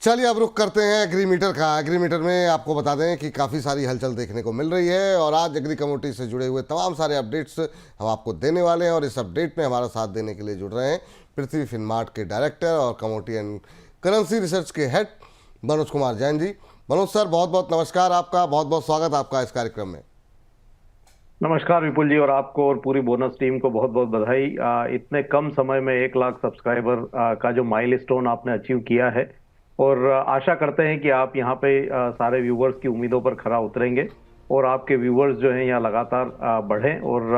चलिए अब रुख करते हैं एग्रीमीटर का। एग्रीमीटर में आपको बता दें कि काफ़ी सारी हलचल देखने को मिल रही है और आज एग्री कम्युनिटी से जुड़े हुए तमाम सारे अपडेट्स हम आपको देने वाले हैं। और इस अपडेट में हमारा साथ देने के लिए जुड़ रहे हैं पृथ्वी फिनमार्ट के डायरेक्टर और कमोडिटी एंड करेंसी रिसर्च के हेड मनोज कुमार जैन जी। मनोज सर, बहुत बहुत नमस्कार, आपका बहुत बहुत स्वागत आपका इस कार्यक्रम में। नमस्कार विपुल जी, और आपको और पूरी बोनस टीम को बहुत बहुत बधाई। इतने कम समय में 1 लाख सब्सक्राइबर का जो माइलस्टोन आपने अचीव किया है, और आशा करते हैं कि आप यहाँ पे सारे व्यूवर्स की उम्मीदों पर खरा उतरेंगे और आपके व्यूवर्स जो हैं यहाँ लगातार बढ़ें और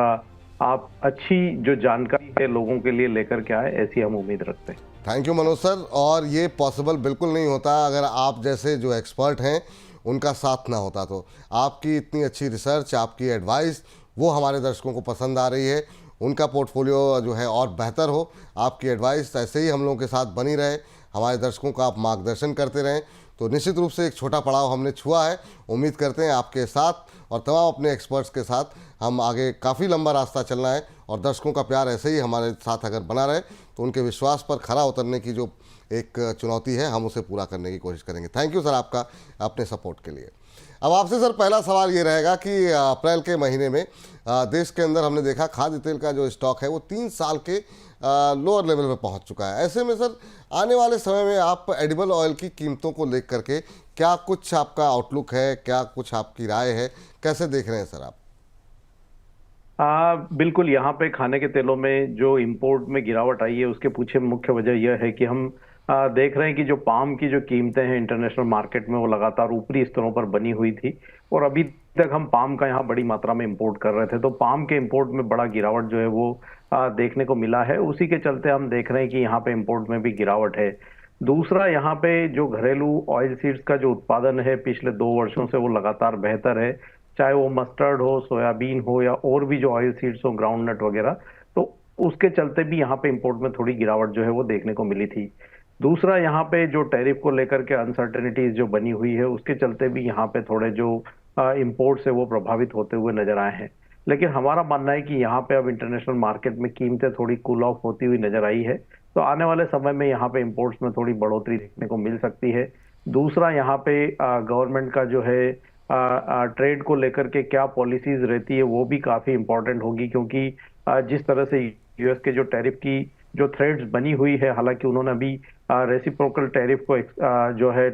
आप अच्छी जो जानकारी है लोगों के लिए लेकर के आए, ऐसी हम उम्मीद रखते हैं। Thank you Manoj sir. और ये पॉसिबल बिल्कुल नहीं होता अगर आप जैसे जो एक्सपर्ट हैं उनका साथ ना होता। तो आपकी इतनी अच्छी रिसर्च, आपकी एडवाइस वो हमारे दर्शकों को पसंद आ रही है। उनका पोर्टफोलियो जो है और बेहतर हो, आपकी एडवाइस ऐसे ही हम लोगों के साथ बनी रहे, हमारे दर्शकों का आप मार्गदर्शन करते रहें। तो निश्चित रूप से एक छोटा पड़ाव हमने छुआ है। उम्मीद करते हैं आपके साथ और तमाम अपने एक्सपर्ट्स के साथ हम आगे काफ़ी लंबा रास्ता चलना है और दर्शकों का प्यार ऐसे ही हमारे साथ अगर बना रहे तो उनके विश्वास पर खरा उतरने की जो एक चुनौती है हम उसे पूरा करने की कोशिश करेंगे। थैंक यू सर आपका अपने सपोर्ट के लिए। अब आपसे सर पहला सवाल ये रहेगा कि अप्रैल के महीने में देश के अंदर हमने देखा खाद्य तेल का जो स्टॉक है वो 3 साल के लोअर लेवल पे पहुंच चुका है। ऐसे में सर आने वाले समय में आप एडिबल ऑयल की कीमतों को लेकर के क्या कुछ आपका आउटलुक है, क्या कुछ आपकी राय है, कैसे देख रहे हैं सर आप? बिल्कुल, यहाँ पे खाने के तेलों में जो इंपोर्ट में गिरावट आई है उसके पीछे मुख्य वजह यह है कि हम देख रहे हैं कि जो पाम की जो कीमतें हैं इंटरनेशनल मार्केट में वो लगातार ऊपरी स्तरों पर बनी हुई थी, और अभी तक हम पाम का यहाँ बड़ी मात्रा में इंपोर्ट कर रहे थे, तो पाम के इंपोर्ट में बड़ा गिरावट जो है वो देखने को मिला है। उसी के चलते हम देख रहे हैं कि यहाँ पे इंपोर्ट में भी गिरावट है। दूसरा, यहाँ पे जो घरेलू ऑयल सीड्स का जो उत्पादन है पिछले 2 वर्षों से वो लगातार बेहतर है, चाहे वो मस्टर्ड हो, सोयाबीन हो या और भी जो ऑयल सीड्स हो, ग्राउंडनट वगैरह। तो उसके चलते भी यहाँ पे इंपोर्ट में थोड़ी गिरावट जो है वो देखने को मिली थी। दूसरा, यहाँ पे जो टैरिफ को लेकर के अनसर्टेनिटीज जो बनी हुई है उसके चलते भी यहाँ पे थोड़े जो इंपोर्ट्स है वो प्रभावित होते हुए नजर आए हैं। लेकिन हमारा मानना है कि यहाँ पे अब इंटरनेशनल मार्केट में कीमतें थोड़ी कूल ऑफ होती हुई नजर आई है, तो आने वाले समय में यहाँ पे इंपोर्ट्स में थोड़ी बढ़ोतरी देखने को मिल सकती है। दूसरा, यहाँ पे गवर्नमेंट का जो है ट्रेड को लेकर के क्या पॉलिसीज रहती है वो भी काफी इंपॉर्टेंट होगी, क्योंकि जिस तरह से यूएस के जो टैरिफ की जो थ्रेड्स बनी हुई है, हालांकि उन्होंने अभी रेसिप्रोकल टैरिफ को जो है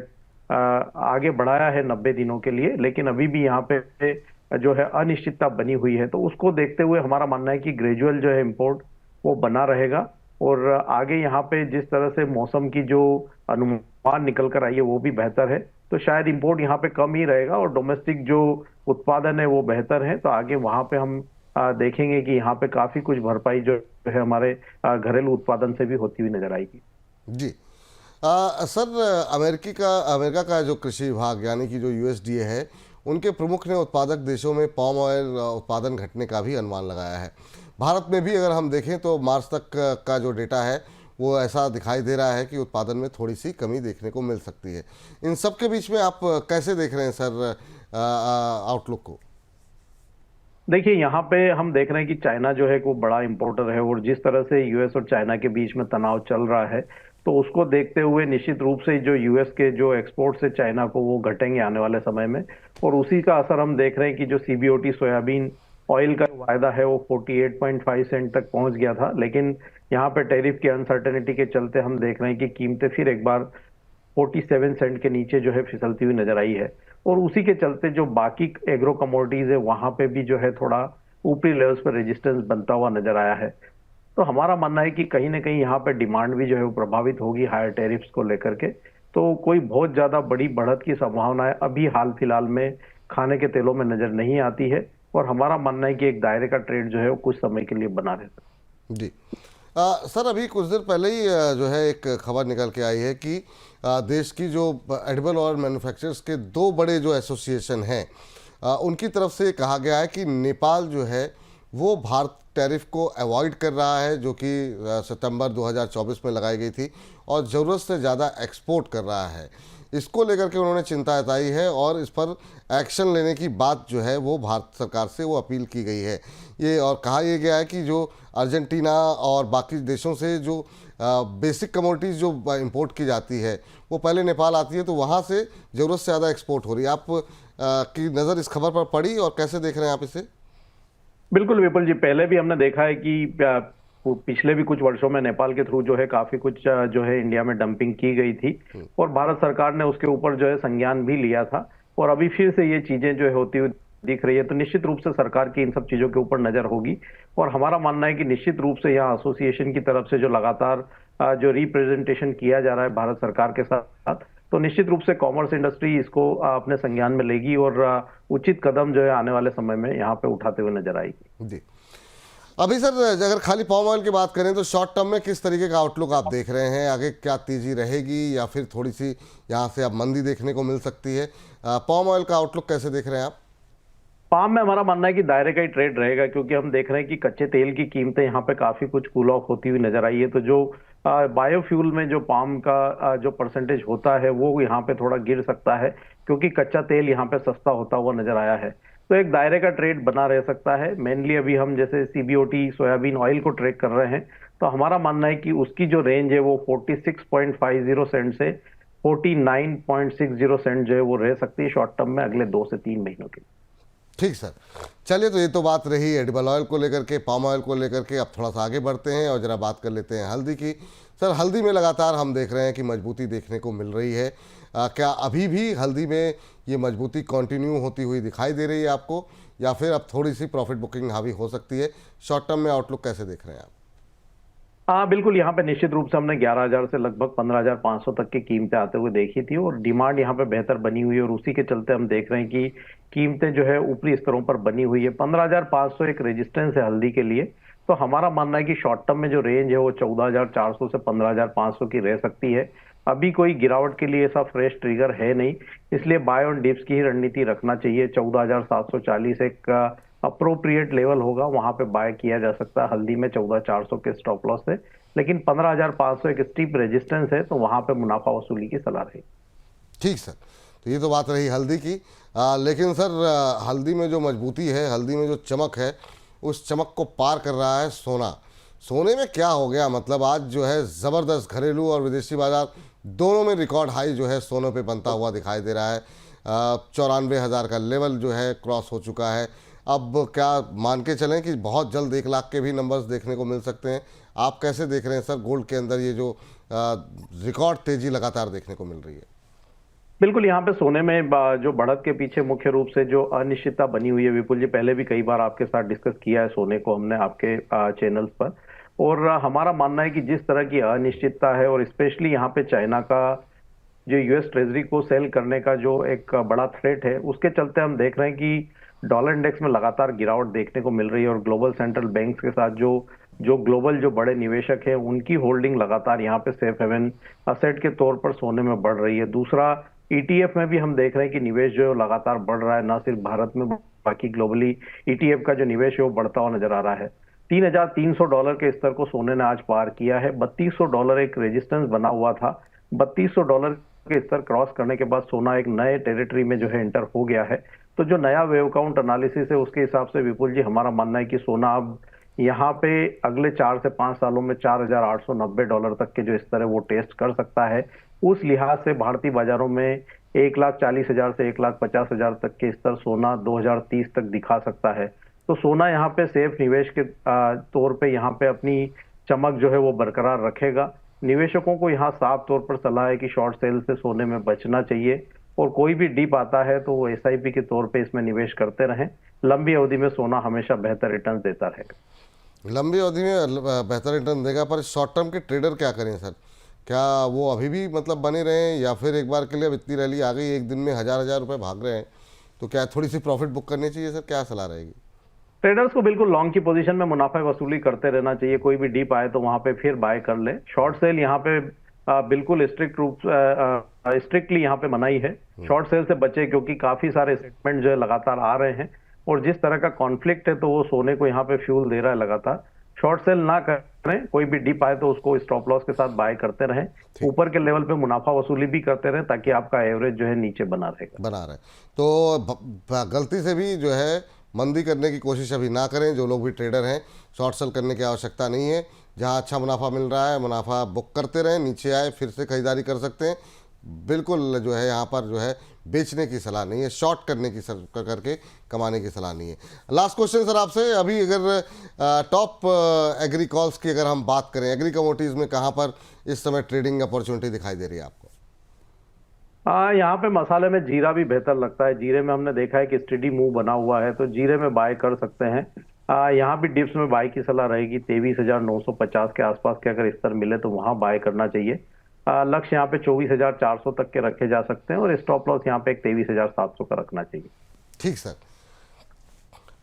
आगे बढ़ाया है 90 दिनों के लिए, लेकिन अभी भी यहाँ पे जो है अनिश्चितता बनी हुई है। तो उसको देखते हुए हमारा मानना है कि ग्रेजुअल जो है इंपोर्ट वो बना रहेगा, और आगे यहाँ पे जिस तरह से मौसम की जो अनुमान निकल कर आई है वो भी बेहतर है, तो शायद इंपोर्ट यहाँ पे कम ही रहेगा और डोमेस्टिक जो उत्पादन है वो बेहतर है। तो आगे वहां पे हम देखेंगे कि यहाँ पे काफी कुछ भरपाई जो है हमारे घरेलू उत्पादन से भी होती हुई नजर आएगी। जी सर, अमेरिका का जो कृषि विभाग यानी कि जो यूएसडीए है, उनके प्रमुख ने उत्पादक देशों में पाम ऑयल उत्पादन घटने का भी अनुमान लगाया है। भारत में भी अगर हम देखें तो मार्च तक का जो डेटा है वो ऐसा दिखाई दे रहा है कि उत्पादन में थोड़ी सी कमी देखने को मिल सकती है। इन सब के बीच में आप कैसे देख रहे हैं सर आउटलुक को? देखिए, यहाँ पे हम देख रहे हैं कि चाइना जो है वो बड़ा इंपोर्टर है, और जिस तरह से यूएस और चाइना के बीच में तनाव चल रहा है, तो उसको देखते हुए निश्चित रूप से जो यूएस के जो एक्सपोर्ट से चाइना को वो घटेंगे आने वाले समय में, और उसी का असर हम देख रहे हैं कि जो सीबीओटी सोयाबीन ऑयल का वायदा है वो 48.5 सेंट तक पहुंच गया था, लेकिन यहाँ पे टैरिफ की अनसर्टेनिटी के चलते हम देख रहे हैं कि कीमतें फिर एक बार 47 सेंट के नीचे जो है फिसलती हुई नजर आई है। और उसी के चलते जो बाकी एग्रो कमोडिटीज है वहां पे भी जो है थोड़ा ऊपरी लेवल्स पर रेजिस्टेंस बनता हुआ नजर आया है। तो हमारा मानना है कि कहीं ना कहीं यहाँ पे डिमांड भी जो है वो प्रभावित होगी हायर टैरिफ्स को लेकर के। तो कोई बहुत ज्यादा बड़ी बढ़त की संभावनाएं अभी हाल फिलहाल में खाने के तेलों में नजर नहीं आती है, और हमारा मानना है कि एक दायरे का ट्रेड जो है वो कुछ समय के लिए बना रहता है। जी सर, अभी कुछ देर पहले ही जो है एक खबर निकल के आई है कि देश की जो एडिबल ऑयल मैन्युफैक्चरर्स के 2 बड़े जो एसोसिएशन हैं उनकी तरफ से कहा गया है कि नेपाल जो है वो भारत टैरिफ को अवॉइड कर रहा है, जो कि सितंबर 2024 में लगाई गई थी, और ज़रूरत से ज़्यादा एक्सपोर्ट कर रहा है। इसको लेकर के उन्होंने चिंता जताई है और इस पर एक्शन लेने की बात जो है वो भारत सरकार से वो अपील की गई है। ये और कहा यह गया है कि जो अर्जेंटीना और बाकी देशों से जो बेसिक कमोडिटीज़ जो इंपोर्ट की जाती है वो पहले नेपाल आती है, तो वहाँ से ज़रूरत से ज़्यादा एक्सपोर्ट हो रही है। आप की नज़र इस खबर पर पड़ी और कैसे देख रहे हैं आप इसे? बिल्कुल विपुल जी, पहले भी हमने देखा है कि पिछले भी कुछ वर्षों में नेपाल के थ्रू जो है काफी कुछ जो है इंडिया में डंपिंग की गई थी और भारत सरकार ने उसके ऊपर जो है संज्ञान भी लिया था और अभी फिर से ये चीजें जो है होती हुई दिख रही है। तो निश्चित रूप से सरकार की इन सब चीजों के ऊपर नजर होगी और हमारा मानना है कि निश्चित रूप से यहाँ एसोसिएशन की तरफ से जो लगातार जो रिप्रेजेंटेशन किया जा रहा है भारत सरकार के साथ, तो निश्चित रूप से कॉमर्स इंडस्ट्री इसको अपने संज्ञान में लेगी और उचित कदम जो है आने वाले समय में यहाँ पे उठाते हुए नजर आएगी। जी, अभी सर अगर खाली पाम ऑयल की बात करें तो शॉर्ट टर्म में किस तरीके का आउटलुक आप देख रहे हैं? आगे क्या तेजी रहेगी या फिर थोड़ी सी यहाँ से अब मंदी देखने को मिल सकती है? पाम ऑयल का आउटलुक कैसे देख रहे हैं आप? पाम में हमारा मानना है कि दायरे का ही ट्रेड रहेगा, क्योंकि हम देख रहे हैं कि कच्चे तेल की कीमतें यहाँ पे काफी कुछ कूल ऑफ होती हुई नजर आई है। तो जो बायोफ्यूल में जो पाम का जो परसेंटेज होता है वो यहाँ पे थोड़ा गिर सकता है, क्योंकि कच्चा तेल यहाँ पे सस्ता होता हुआ नजर आया है। तो एक दायरे का ट्रेड बना रह सकता है। मेनली अभी हम जैसे सीबीओटी सोयाबीन ऑयल को ट्रेड कर रहे हैं, तो हमारा मानना है कि उसकी जो रेंज है वो 46.50 सेंट से 49.60 सेंट जो है वो रह सकती है शॉर्ट टर्म में अगले 2 से 3 महीनों के लिए। ठीक सर, चलिए, तो ये तो बात रही एडिबल ऑयल को लेकर के, पाम ऑयल को लेकर के। अब थोड़ा सा आगे बढ़ते हैं और ज़रा बात कर लेते हैं हल्दी की। सर, हल्दी में लगातार हम देख रहे हैं कि मजबूती देखने को मिल रही है। क्या अभी भी हल्दी में ये मजबूती कंटिन्यू होती हुई दिखाई दे रही है आपको, या फिर अब थोड़ी सी प्रॉफिट बुकिंग हावी हो सकती है? शॉर्ट टर्म में आउटलुक कैसे देख रहे हैं आप? हाँ बिल्कुल, यहाँ पे निश्चित रूप से हमने 11,000 से लगभग 15,500 तक की कीमतें आते हुए देखी थी और डिमांड यहाँ पे बेहतर बनी हुई है और उसी के चलते हम देख रहे हैं कि कीमतें जो है ऊपरी स्तरों पर बनी हुई है। 15,500 एक रेजिस्टेंस है हल्दी के लिए। तो हमारा मानना है कि शॉर्ट टर्म में जो रेंज है वो 14,400 से 15,500 की रह सकती है। अभी कोई गिरावट के लिए ऐसा फ्रेश ट्रिगर है नहीं, इसलिए बाय ऑन डिप्स की ही रणनीति रखना चाहिए। 14,740 एक अप्रोप्रिएट लेवल होगा, वहां पे बाय किया जा सकता है हल्दी में 14,400 के स्टॉप लॉस से। लेकिन 15,500 एक स्टीप रेजिस्टेंस है, तो वहां पे मुनाफा वसूली की सलाह रहेगी। ठीक सर, तो ये तो बात रही हल्दी की। लेकिन सर, हल्दी में जो मजबूती है, हल्दी में जो चमक है, उस चमक को पार कर रहा है सोना। सोने में क्या हो गया? मतलब आज जो है ज़बरदस्त घरेलू और विदेशी बाजार दोनों में रिकॉर्ड हाई जो है सोने पे बनता हुआ दिखाई दे रहा है। 94,000 का लेवल जो है क्रॉस हो चुका है। अब क्या मान के चलें कि बहुत जल्द 1 लाख के भी नंबर्स देखने को मिल सकते हैं? आप कैसे देख रहे हैं सर गोल्ड के अंदर ये जो रिकॉर्ड तेज़ी लगातार देखने को मिल रही है? बिल्कुल, यहाँ पे सोने में जो बढ़त के पीछे मुख्य रूप से जो अनिश्चितता बनी हुई है, विपुल जी पहले भी कई बार आपके साथ डिस्कस किया है सोने को हमने आपके चैनल्स पर। और हमारा मानना है कि जिस तरह की अनिश्चितता है और स्पेशली यहाँ पे चाइना का जो यूएस ट्रेजरी को सेल करने का जो एक बड़ा थ्रेट है, उसके चलते हम देख रहे हैं कि डॉलर इंडेक्स में लगातार गिरावट देखने को मिल रही है और ग्लोबल सेंट्रल बैंक्स के साथ जो जो ग्लोबल जो बड़े निवेशक हैं उनकी होल्डिंग लगातार यहाँ पे सेफ हेवन असेट के तौर पर सोने में बढ़ रही है। दूसरा, ईटीएफ में भी हम देख रहे हैं कि निवेश जो है लगातार बढ़ रहा है, ना सिर्फ भारत में बाकी ग्लोबली ईटीएफ का जो निवेश है वो बढ़ता हुआ नजर आ रहा है। $3,300 के स्तर को सोने ने आज पार किया है। $3,200 एक रेजिस्टेंस बना हुआ था। $3,200 के स्तर क्रॉस करने के बाद सोना एक नए टेरिटरी में जो है एंटर हो गया है। तो जो नया वेव काउंट एनालिसिस है उसके हिसाब से विपुल जी हमारा मानना है कि सोना अब यहाँ पे अगले 4 से 5 सालों में $4,890 तक के जो स्तर है वो टेस्ट कर सकता है। उस लिहाज से भारतीय बाजारों में 1,40,000 से 1,50,000 तक के स्तर सोना 2030 तक दिखा सकता है। तो सोना यहाँ पे सेफ निवेश के तौर पे यहाँ पे अपनी चमक जो है वो बरकरार रखेगा। निवेशकों को यहाँ साफ तौर पर सलाह है कि शॉर्ट सेल से सोने में बचना चाहिए और कोई भी डिप आता है तो वो एसआईपी के तौर पे इसमें निवेश करते रहें। लंबी अवधि में सोना हमेशा बेहतर रिटर्न देता रहेगा। लंबी अवधि में बेहतर रिटर्न देगा, पर शॉर्ट टर्म के ट्रेडर क्या करें सर? क्या वो अभी भी मतलब बने रहें, या फिर एक बार के लिए अब इतनी रैली आ गई, एक दिन में हज़ार रुपए भाग रहे हैं, तो क्या थोड़ी सी प्रॉफिट बुक करनी चाहिए सर? क्या सलाह रहेगी? ट्रेडर्स को बिल्कुल लॉन्ग की पोजीशन में मुनाफा वसूली करते रहना चाहिए। कोई भी डीप आए तो वहां पे फिर बाय कर ले। शॉर्ट सेल यहाँ पे बिल्कुल स्ट्रिक्टली यहाँ पे मनाही है। शॉर्ट सेल से बचे, क्योंकि काफी सारे स्टेटमेंट जो है लगातार आ रहे हैं और जिस तरह का कॉन्फ्लिक्ट है तो वो सोने को यहाँ पे फ्यूल दे रहा है लगातार। शॉर्ट सेल ना करें, कोई भी डिप आए तो उसको स्टॉप लॉस के साथ बाय करते रहें। ऊपर के लेवल पे मुनाफा वसूली भी करते रहें ताकि आपका एवरेज जो है नीचे बना रहे। तो गलती से भी जो है मंदी करने की कोशिश अभी ना करें। जो लोग भी ट्रेडर हैं, शॉर्ट सेल करने की आवश्यकता नहीं है। जहां अच्छा मुनाफा मिल रहा है, मुनाफा बुक करते रहें, नीचे आए फिर से खरीदारी कर सकते हैं। बिल्कुल जो है यहाँ पर जो है बेचने की सलाह नहीं है, शॉर्ट करने की करके कमाने की सलाह नहीं है। लास्ट क्वेश्चन सर आपसे, अभी अगर टॉप एग्री कॉल्स की अगर हम बात करें, एग्री कमोडिटीज़ में कहाँ पर इस समय ट्रेडिंग अपॉर्चुनिटी दिखाई दे रही है आपको? यहाँ पे मसाले में जीरा भी बेहतर लगता है। जीरे में हमने देखा है कि स्टेडी मूव बना हुआ है, तो जीरे में बाय कर सकते हैं। यहाँ भी डिप्स में बाय की सलाह रहेगी। 23,950 के आसपास के अगर स्तर मिले तो वहां बाय करना चाहिए। लक्ष्य यहाँ पे 24,400 तक के रखे जा सकते हैं और स्टॉप लॉस यहाँ पे एक 23,700 का रखना चाहिए। ठीक सर,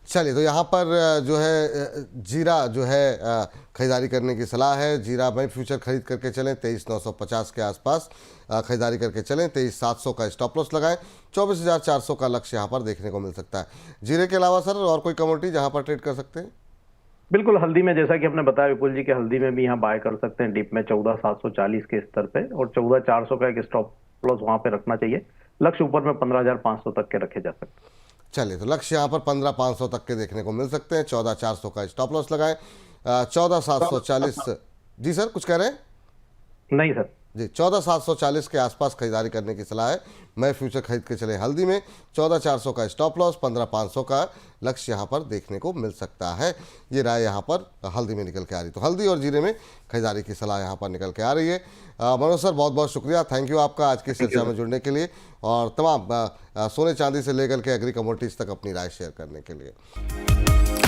चलिए तो यहाँ पर जो है जीरा जो है खरीदारी करने की सलाह है। जीरा में फ्यूचर खरीद करके चलें, 23,950 के आसपास खरीदारी करके चलें, 23,700 का स्टॉप लॉस लगाएं, 24,400 का लक्ष्य यहाँ पर देखने को मिल सकता है। जीरे के अलावा सर और कोई कमोडिटी जहाँ पर ट्रेड कर सकते हैं? बिल्कुल, हल्दी में जैसा कि हमने बताया विपुल जी, के हल्दी में भी यहाँ बाय कर सकते हैं डिप में 14,740 के स्तर पे, और 14,400 का एक स्टॉप लॉस वहां पे रखना चाहिए। लक्ष्य ऊपर में 15,500 तक के रखे जा सकते हैं। चलिए तो लक्ष्य यहाँ पर 15,500 तक के देखने को मिल सकते हैं। 14,400 का स्टॉप लॉस लगाएं, 14,740। जी सर कुछ कह रहे हैं? नहीं सर, जी 14,740 के आसपास खरीदारी करने की सलाह है। मैं फ्यूचर खरीद के चले हल्दी में, 14,400 का स्टॉप लॉस, 15,500 का लक्ष्य यहाँ पर देखने को मिल सकता है। ये राय यहाँ पर हल्दी में निकल के आ रही, तो हल्दी और जीरे में खरीदारी की सलाह यहाँ पर निकल के आ रही है। मनोज सर बहुत बहुत शुक्रिया, थैंक यू आपका आज की चर्चा में जुड़ने के लिए और तमाम सोने चांदी से लेकर के एग्री कमोडिटीज़ तक अपनी राय शेयर करने के लिए।